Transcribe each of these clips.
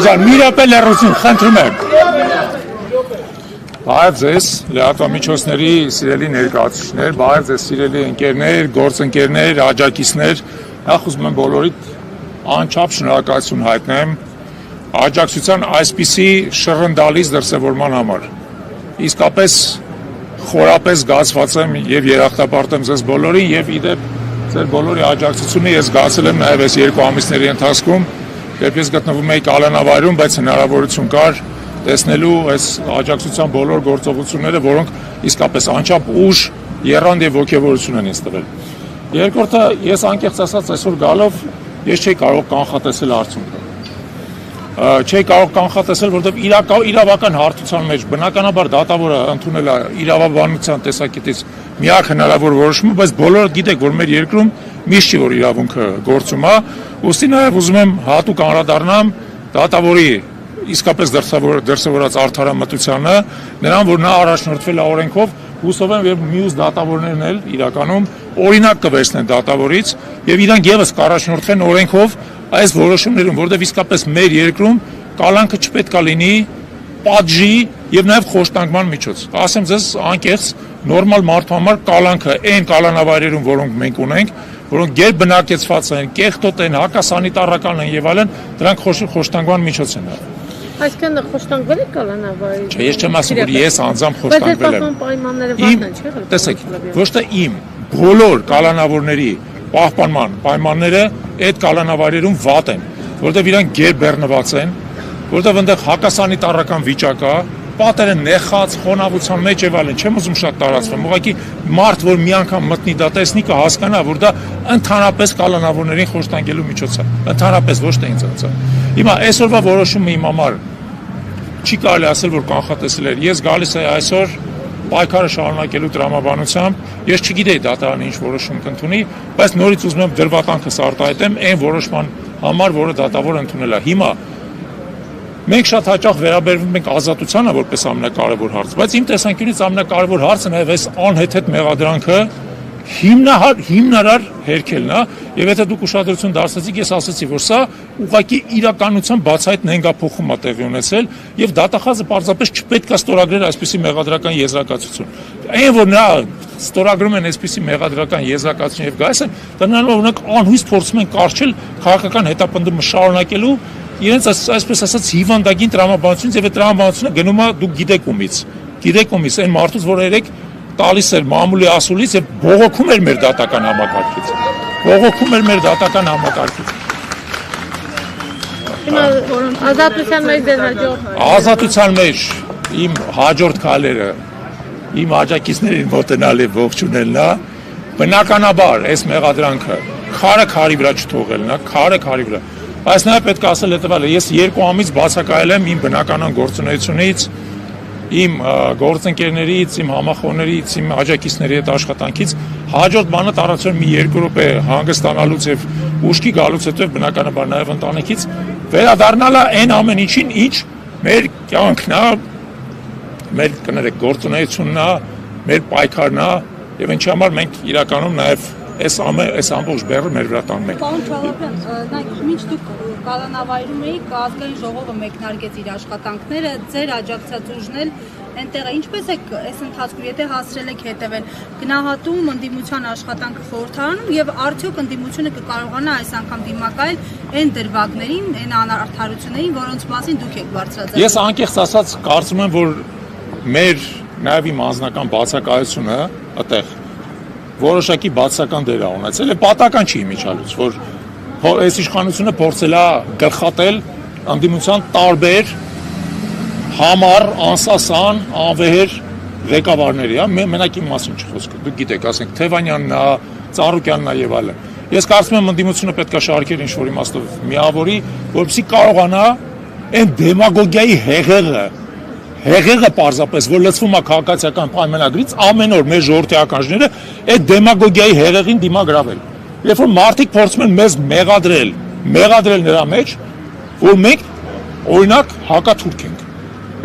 Ջան, մի րոպե լռություն, խնդրում եմ։ Բարև ձեզ, լրատվամիջոցների սիրելի ներկայացուցիչներ, բարև ձեզ սիրելի ընկերներ, գործընկերներ, աջակիցներ, նախ ուզում եմ բոլորիդ անչափ շնորհակալություն հայտնեմ աջակցության այսպիսի շռնդալից դրսևորման համար։ Իսկապես խորապես զգացված եմ եւ երախտապարտ եմ ձեզ բոլորին եւ իդեպ ձեր բոլորի աջակցությունը ես զգացել եմ նաեւ այս 2 ամիսների ընթացքում, երբ ես գտնվում էի կալանավայրում, բայց հնարավորություն կար տեսնելու այս աջակցության բոլոր գործողությունները, որոնք իսկապես անչափ ուժ, եռանդ եւ ոգևորություն են ինձ տվել։ Երկրորդը, ես անկեղծ ասած այսօր գալով ես չէի կարող կանխատեսել արդյունքը։ Չէի կարող կանխատեսել, որովհետև իրավական հարթության մեջ բնականաբար դատավորը ընդունել է իրավաբանության տեսակետից միակ հնարավոր որոշումը, բայց բոլորը գիտեք, որ մեր երկրում միշտ չի որ իրավունքը գործում է, ուստի նաև ուզում եմ հատուկ անդրադառնամ դատավորի իսկապես դրսևորած արդարամտությանը, նրան, որ նա առաջնորդվել է օրենքով, հուսով եմ եւ մյուս դատավորներն էլ իրականում օրինակ կվերցնեն դատավորից եւ իրանք եւս կառաջնորդվեն օրենքով այս որոշումներում, որտեղ իսկապես մեր երկրում կալանքը չպետք է լինի պատժի եւ նաեւ խոշտանգման միջոց։ Ասեմ ձեզ անկեղծ նորմալ մարդու համար կալանքը այն կալանավայրերում, որոնք մենք ունենք, որոնք գերբնակեցված են, կեղտոտ են, հակասանիտարական են եւ այլն, դրանք խոշտանգման միջոց են։ Այսքան խոշտանգվել է կալանավայրը։ Չէ, ես չեմ ասում, որ ես անձամբ խոշտանգվել եմ։ Պայմանները վատն են, չէ՞։ Տեսեք, ոչ թե իմ, բոլոր կալանավորների պահպանման պայմանները այդ կալանավայրերում վատ են, որտեղ իրանք գերբեռնված են, որտեղ այնտեղ հակասանիտարական վիճակ է, պատերը նեխած, խոնավության մեջ եւ այլն, չեմ ուզում շատ տարածվեմ, ուղղակի մարդ, որ մի անգամ մտնի դա տեսնի, կհասկանա, որ դա ընդհանրապես կալանավորներին խոշտանգելու միջոց է, ընդհանրապես ոչ թե ինձ։ Հիմա այսօրվա որոշումը իմ համար չի կարելի ասել, որ կանխատեսել էր։ Ես գալիս եմ այսօր պայքարը շարունակելու տրամաբանությամբ, ես չգիտեի դատարանը ինչ որոշում կընդունի, բայց նորից ուզում եմ դրվատանքս արտահայտեմ այն որոշման համար, որը դատավորը ընդունել է։ Հիմա մենք շատ հաճախ վերաբերվում ենք ազատությանը որպես ամենակարևոր հարց, բայց իմ տեսանկյունից ամենակարևոր հարցը նաև այս անհեթեթ մեղադրանքը հիմնարար հերքելն է, եւ եթե դուք ուշադրություն դարձրեցիք, ես ասացի, որ սա ուղղակի իրականության բացահայտ նենգափոխում է տեղի ունեցել եւ դատախազը պարզապես չպետք է ստորագրել այսպիսի մեղադրական եզրակացություն։ Այն որ նա ստորագրում են այսպիսի մեղադրական եզրակացություն եւ գայս են, դա նրանով օրինակ անհույս փորձում են կարճել քաղաքական հետապնդումը շարունակելու իրենց այսպես ասած հիվանդագին տրամաբանությունից եւ այդ տրամաբանությունը գնում է դուք գիտեք ումից այն մարդուց, որ երեք տալիս էր մամուլի ասուլից եւ բողոքում էր մեր դատական համակարգից։ Ազատության մեջ դեր հաջող։ Ազատության մեջ իմ հաջորդ քայլերը իմ աջակիցներին մոտենալ եւ ողջունելն է, բնականաբար այս մեղադրանքը քարի վրա չթողելն է, քարի վրա։ Բայց նաև պետք է ասել հետևյալը, ես 2 ամիս բացակայել եմ իմ բնականon գործունեությունից, իմ գործընկերներից, իմ համախոհներից, իմ աջակիցների հետ աշխատանքից, հաջորդ բանը տարածել մի 2 րոպե հանգստանալուց եւ ուշքի գալուց հետո բնականաբար նաև ընտանիքից վերադառնալը այն ամեն ինչին, ինչ մեր կյանքն է, մեր կներեք գործունեությունն է, մեր պայքարն է եւ ինչի համար մենք իրականում նաև այս ամբողջ բեռը մեր վրա տանում ենք։ Պարոն Չաղապյան, մինչ դուք կալանավայրում էիք, ազգային ժողովը մեկնարկեց իր աշխատանքները, ձեր աջակցած ուժն էլ այնտեղ է, ինչպես եք այս ընթացքում, եթե հասցրել եք հետևել, գնահատում ընդդիմության աշխատանքը խորհրդարանում եւ արդյոք ընդդիմությունը կկարողանա այս անգամ դիմակայել այն դրվագներին, այն անարդարություններին, որոնց մասին դուք եք բարձրացրել։ Ես անկեղծ ասած կարծում եմ, որ մեր նաեւ իմ անձնական բացակայությունը այդտեղ որոշակի բացական դեր է ունեցել եւ պատական չի իմիջալուց, որ այս իշխանությունը փորձել է գլխատել ընդդիմության տարբեր համառ, անսասան, անվեհեր ղեկավարների, մենակ իմ մասին չխոսքը, դուք գիտեք, ասենք Թևանյանն է, Ծառուկյանն է եւ այլն։ Ես կարծում եմ ընդդիմությունը պետք է շարքեր ինչ-որ իմաստով միավորի, որպեսզի կարողանա այն դեմագոգիայի հեղեղը պարզապես, որ լցվում է քաղաքացիական պայմանագրից, ամեն օր մեր ժողովրդի ականջները այդ դեմագոգիայի հեղեղին դիմագրավել։ Երբ որ մարդիկ փորձում են մեզ մեղադրել նրա մեջ, որ մենք օրինակ հակաթուրք ենք։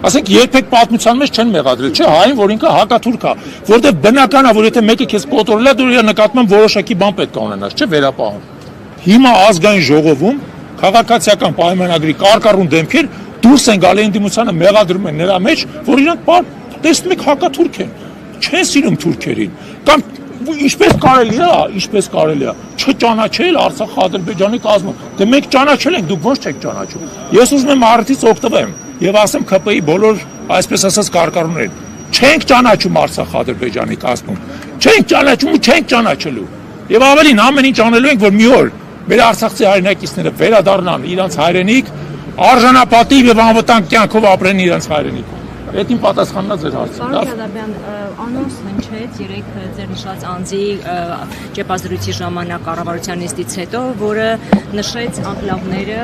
Ասենք երբեք պատմության մեջ չեն մեղադրել, չէ, հային, որ ինքը հակաթուրք է, որտեղ բնական է, որ եթե մեկը քեզ կոտորել է, դու իր նկատմամբ որոշակի բան պետք է ունենաս, չէ, վերապահում։ Հիմա ազգային ժողովում քաղաքացիական պայմանագրի կարկառուն դեմքեր դուրս են գալի ընդդիմությանը մեղադրում են նրա մեջ, որ իրանք տեսնում եք հակաթուրք են, չեն սիրում թուրքերին, կամ ինչպես կարելի է չճանաչել Արցախ-Ադրբեջանի կազմը, դե մենք ճանաչել ենք, դուք ոչ չեք ճանաչում, ես ուզում եմ առիթից օգտվեմ եւ ասեմ ՔՊ-ի բոլոր, այսպես ասած, կարկառուներին, չենք ճանաչում Արցախ-Ադրբեջանի կազմում, չենք ճանաչում ու չենք ճանաչելու, եւ ավելին ամեն ինչ անելու ենք, որ մի օր մեր արցախցի հայրենակիցները վերադառնան իրանց հայրենիք, արժանապատիվ եւ անվտանգ կյանքով ապրեն իրանց հայրենիքում։ Այդ իմ պատասխանն է ձեր հարցին։ Պարոն Ղազարբյան, անոնց հնչեց երեք ձեր նշած անձի ճեպազրույցի ժամանակ կառավարության նիստից հետո, որը նշեց անկլավները,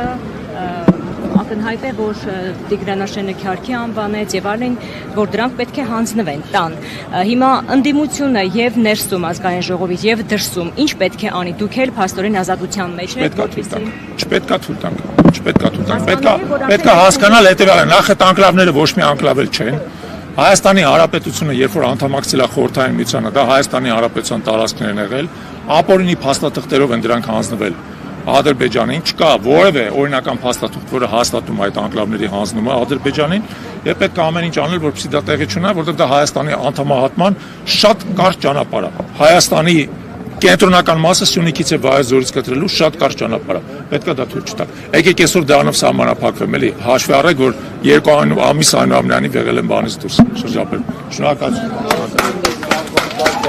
ակնհայտ է, որ Տիգրանաշենը Քյարքի անվանեց եւ այլն, որ դրանք պետք է հանձնվեն տան։ Հիմա ընդդիմությունը եւ ներսում ազգային ժողովից եւ դրսում ինչ պետք է անի, դուք էլ փաստորեն ազատության մեջ եք, որպեսզի չպետքա թույլ տանք։ Պետք է հասկանալ հետեւյալը, նախ այդ անկլավները ոչ մի անկլավ չեն։ Հայաստանի Հանրապետությունը, երբ որ անդամակցել է Խորհրդային Միությանը, դա Հայաստանի Հանրապետության տարածքներ են եղել, ապօրինի փաստաթղթերով են դրանք հանձնվել Ադրբեջանին, չկա որևէ օրինական փաստաթուղթ, որը հաստատում այդ անկլավների հանձնումը Ադրբեջանին, եւ պետք է ամեն ինչ անել, որպեսզի դա տեղի չունենա, որովհետեւ դա Հայաստանի անդամահատման շատ կարճ ճանապարհ է։ Հայաստանի կենտրոնական մասը Սյունիքից է Վայոց ձորից կտրելու շատ կարճ ճանապարհ է։ Պետք է դա թույլ չտալ։ Եկեք այսօր դրանով սահմանափակվեմ, էլի հաշվի առեք, որ 2 ամիս այնուամենայնիվ եղել են բանից դուրս շրջապատում։ Շնորհակալություն։